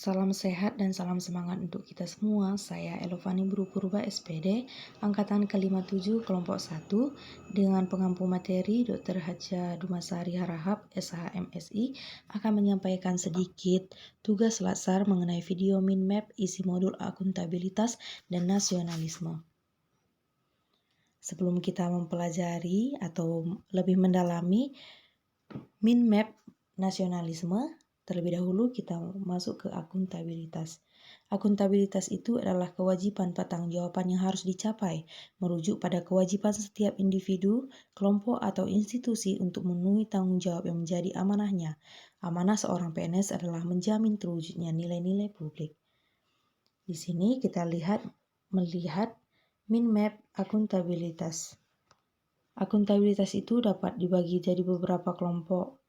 Salam sehat dan salam semangat untuk kita semua. Saya Elovani Buru Purba SPD, Angkatan ke-57 Kelompok 1, dengan pengampu materi Dr. Haja Dumasari Harahap, SHMSI, akan menyampaikan sedikit tugas latsar mengenai video mind map isi modul akuntabilitas dan nasionalisme. Sebelum kita mempelajari atau lebih mendalami mind map nasionalisme, terlebih dahulu kita masuk ke akuntabilitas. Akuntabilitas itu adalah kewajiban pertanggungjawaban yang harus dicapai, merujuk pada kewajiban setiap individu, kelompok, atau institusi untuk memenuhi tanggung jawab yang menjadi amanahnya. Amanah seorang PNS adalah menjamin terwujudnya nilai-nilai publik. Di sini kita melihat mind map akuntabilitas. Akuntabilitas itu dapat dibagi jadi beberapa kelompok.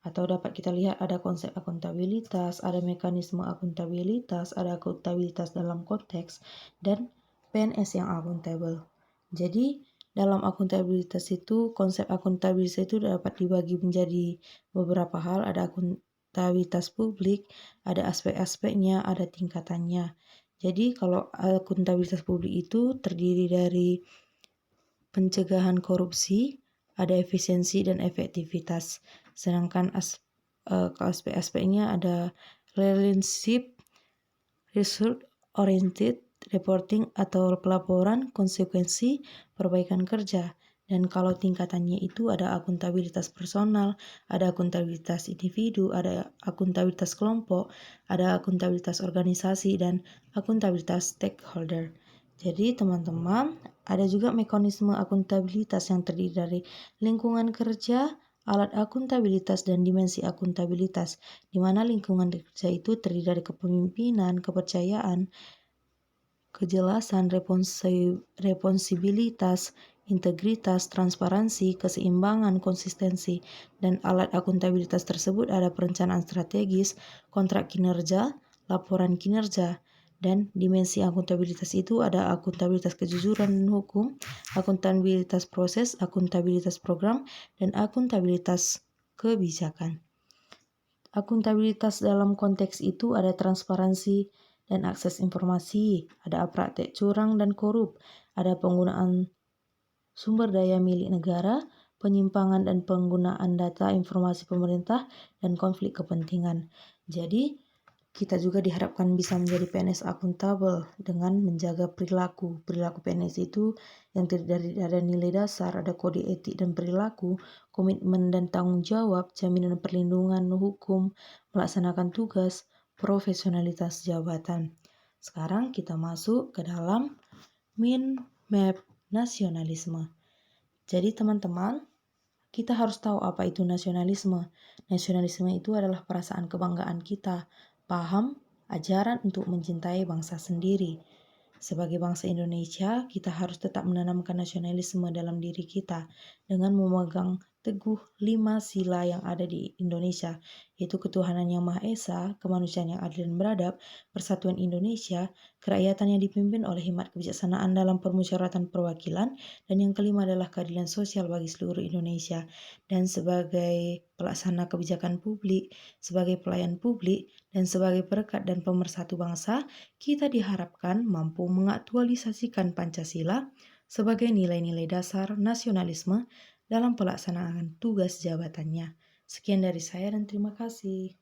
Atau dapat kita lihat ada konsep akuntabilitas, ada mekanisme akuntabilitas, ada akuntabilitas dalam konteks, dan PNS yang akuntabel. Jadi dalam akuntabilitas itu, konsep akuntabilitas itu dapat dibagi menjadi beberapa hal. Ada akuntabilitas publik, ada aspek-aspeknya, ada tingkatannya. Jadi kalau akuntabilitas publik itu terdiri dari pencegahan korupsi, ada efisiensi dan efektivitas. Sedangkan aspek-aspeknya ada relationship, result oriented, reporting atau pelaporan, konsekuensi, perbaikan kerja. Dan kalau tingkatannya itu ada akuntabilitas personal, ada akuntabilitas individu, ada akuntabilitas kelompok, ada akuntabilitas organisasi, dan akuntabilitas stakeholder. Jadi teman-teman, ada juga mekanisme akuntabilitas yang terdiri dari lingkungan kerja, alat akuntabilitas, dan dimensi akuntabilitas, di mana lingkungan kerja itu terdiri dari kepemimpinan, kepercayaan, kejelasan, responsibilitas, integritas, transparansi, keseimbangan, konsistensi, dan alat akuntabilitas tersebut ada perencanaan strategis, kontrak kinerja, laporan kinerja, dan dimensi akuntabilitas itu ada akuntabilitas kejujuran dan hukum, akuntabilitas proses, akuntabilitas program, dan akuntabilitas kebijakan. Akuntabilitas dalam konteks itu ada transparansi dan akses informasi, ada praktek curang dan korup, ada penggunaan sumber daya milik negara, penyimpangan dan penggunaan data informasi pemerintah, dan konflik kepentingan. Jadi, kita juga diharapkan bisa menjadi PNS akuntabel dengan menjaga perilaku. Perilaku PNS itu yang terdiri dari ada nilai dasar, ada kode etik dan perilaku, komitmen dan tanggung jawab, jaminan perlindungan hukum, melaksanakan tugas, profesionalitas jabatan. Sekarang kita masuk ke dalam mind map nasionalisme. Jadi teman-teman, kita harus tahu apa itu nasionalisme. Nasionalisme itu adalah perasaan kebanggaan kita, paham, ajaran untuk mencintai bangsa sendiri. Sebagai bangsa Indonesia, kita harus tetap menanamkan nasionalisme dalam diri kita dengan memegang teguh 5 sila yang ada di Indonesia, yaitu ketuhanan yang Maha Esa, kemanusiaan yang adil dan beradab, persatuan Indonesia, kerakyatan yang dipimpin oleh hikmat kebijaksanaan dalam permusyawaratan perwakilan, dan yang kelima adalah keadilan sosial bagi seluruh Indonesia. Dan sebagai pelaksana kebijakan publik, sebagai pelayan publik, dan sebagai perekat dan pemersatu bangsa, kita diharapkan mampu mengaktualisasikan Pancasila sebagai nilai-nilai dasar nasionalisme dalam pelaksanaan tugas jabatannya. Sekian dari saya dan terima kasih.